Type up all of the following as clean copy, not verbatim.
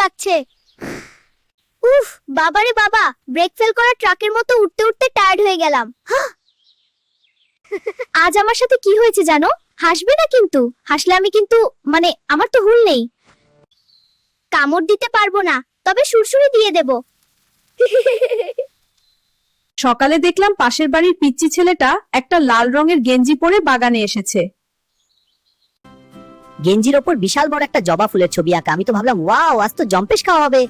লাগছে। উফ, বাবারে বাবা, ব্রেক ফেল করা ট্রাকের মতো উঠতে উঠতে টায়ার্ড হয়ে গেলাম। আজ আমার সাথে কি হয়েছে জানো? হাসবে না কিন্তু, হাসলে আমি কিন্তু আমার তো হুঁল নেই। কামড় দিতে পারবো না, তবে সুরসুরি দিয়ে দেব। সকালে দেখলাম পাশের বাড়ির পিচ্চি ছেলেটা একটা লাল রঙের গেঞ্জি পরে বাগানে এসেছে। গেঞ্জির ওপর বিশাল বড় একটা জবা ফুলের ছবি আঁকা। আমি তো ভাবলাম ওয়াও, আজ তো জম্পেশ খাওয়া হবে।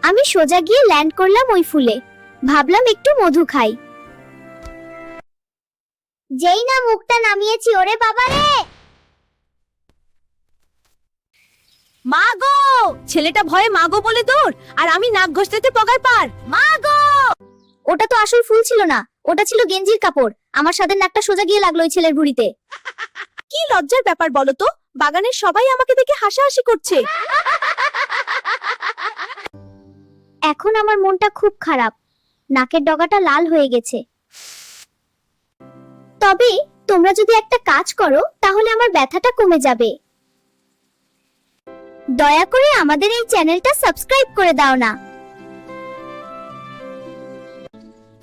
আমি সোজা গিয়ে ল্যান্ড করলাম ওই ফুলে। ভাবলাম একটু মধু খাই। যেই না মুখটা নামিয়েছি, ওরে বাবা রে! মাগো! ছেলেটা ভয়ে মাগো বলে দৌড়, আর আমি নাক ঘষতে পগার পার। মাগো! ওটা তো আসল ফুল ছিল না, ওটা ছিল গেঞ্জির কাপড়। আমার সাথে নাকটা সোজা গিয়ে লাগলো ওই ছেলের ভুঁড়িতে। কি লজ্জার ব্যাপার বলো তো, বাগানের সবাই আমাকে দেখে হাসাহাসি করছে। এখন আমার মনটা খুব খারাপ, নাকের ডগাটা লাল হয়ে গেছে। তবে তোমরা যদি একটা কাজ করো, তাহলে আমার ব্যথাটা কমে যাবে। দয়া করে আমাদের এই চ্যানেলটা সাবস্ক্রাইব করে দাও না।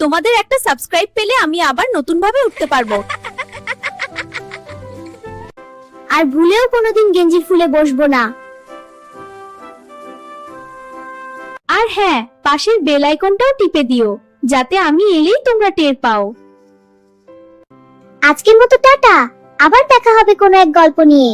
তোমাদের একটা সাবস্ক্রাইব পেলে আমি আবার নতুন ভাবে উঠতে পারবো। আর ভুলেও কোনোদিন গেঞ্জির ফুলে বসবো না। আর হ্যাঁ, পাশের বেল আইকনটাও টিপে দিও, যাতে আমি এলেই তোমরা টের পাও। আজকের মতো টাটা, আবার দেখা হবে কোনো এক গল্প নিয়ে।